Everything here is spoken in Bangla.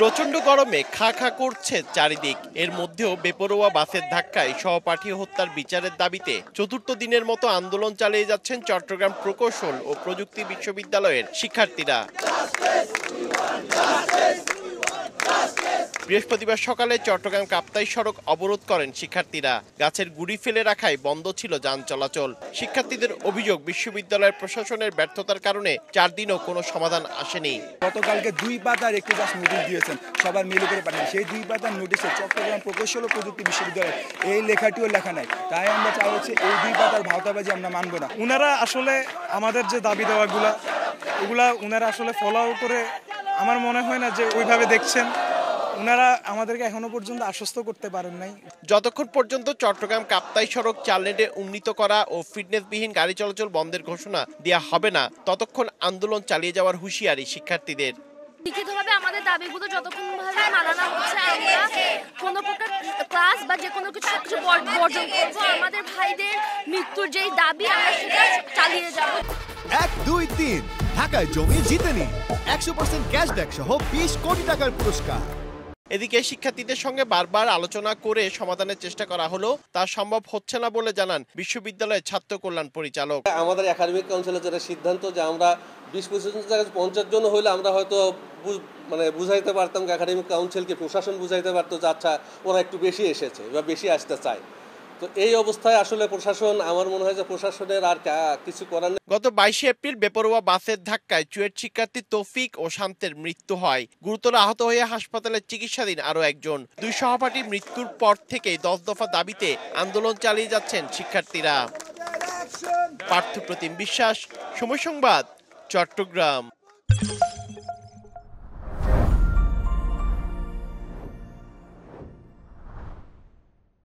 প্রচন্ড গরমে খা খা করছে চারিদিক। এর মধ্যেও বেপরোয়া বাসের ধাক্কায় সহপাঠী হত্যার বিচারের দাবিতে চতুর্থ দিনের মতো আন্দোলন চালিয়ে যাচ্ছেন চট্টগ্রাম প্রকৌশল ও প্রযুক্তি বিশ্ববিদ্যালয়ের শিক্ষার্থীরা। বৃহস্পতিবার সকালে চট্টগ্রাম কাপ্তাই সড়ক অবরোধ করেন শিক্ষার্থীরা। গাছের গুড়ি ফেলে রাখায় বন্ধ ছিল যান চলাচল। শিক্ষার্থীদের অভিযোগ, বিশ্ববিদ্যালয়ের প্রশাসনের ব্যর্থতার কারণে 4 দিনও কোনো সমাধান আসেনি। গতকালকে 2 পাতার একটি জাস্ট নোটিশ দিয়েছেন, সবার মিলে করে পাঠান। সেই 2 পাতার নোটিশে চট্টগ্রাম প্রকৌশল ও প্রযুক্তি বিশ্ববিদ্যালয় এই লেখাটিও লেখা নাই। তাই আমরা চাই হচ্ছে এই 2 পাতার ভাওতাবাজি আমরা মানব না। উনারা আসলে আমাদের যে দাবি দেওয়াগুলা ওগুলা উনারা আসলে ফলো করে আমার মনে হয় না যে ওইভাবে দেখছেন। উনারা আমাদেরকে এখনো পর্যন্ত আশ্বস্ত করতে পারেন নাই। যতক্ষণ পর্যন্ত চট্টগ্রাম কাপ্তাই সড়ক 4 লেনে উন্নীত করা ও ফিটনেসবিহীন গাড়ি চলাচল বন্ধের ঘোষণা দেওয়া হবে না, ততক্ষণ আন্দোলন চালিয়ে যাওয়ার হুঁশিয়ারি শিক্ষার্থীদের। লিখিতভাবে আমাদের দাবিগুলো যতক্ষণ ভাবে মানা না হচ্ছে, আমরা কোনো প্রকার ক্লাস বা যে কোনো কিছু বর্জন করবো। আমাদের ভাইদের মৃত্যুর যেই দাবি, আমরা সেটা চালিয়ে যাব। 1, 2, 3 ঢাকায় জমি জিতে নিন 100% ক্যাশব্যাক সহ 20 কোটি টাকার পুরস্কার। এদিকে শিক্ষার্থীদের সঙ্গে বারবার আলোচনা করে সমাধানের চেষ্টা করা হলো, তা সম্ভব হচ্ছে না বলে জানান বিশ্ববিদ্যালয়ের ছাত্র কল্যাণ পরিচালক। আমাদের একাডেমিক কাউন্সিলের যেটা সিদ্ধান্ত যে আমরা 20-25 জায়গায় 50 জন হইলে আমরা হয়তো বুঝাইতে পারতাম, একাডেমিক কাউন্সিলকে প্রশাসন বুঝাইতে পারতো যে আচ্ছা ওরা একটু বেশি এসেছে বা বেশি আসতে চায়। তো এই অবস্থায় আসলে প্রশাসন, আমার মনে হয় যে প্রশাসনের আর কিছু করার নেই। গত 22 এপ্রিল বেপরোয়া বাসের ধাক্কায় চুয়েট শিক্ষার্থী তৌফিক ও শান্তের মৃত্যু হয়। গুরুতর আহত হয়ে হাসপাতালে চিকিৎসাধীন আরো একজন। 2 সহপাঠীর মৃত্যুর পর থেকেই 10 দফা দাবিতে আন্দোলন চালিয়ে যাচ্ছেন শিক্ষার্থীরা। পার্থ প্রতিম বিশ্বাস, সময় সংবাদ, চট্টগ্রাম।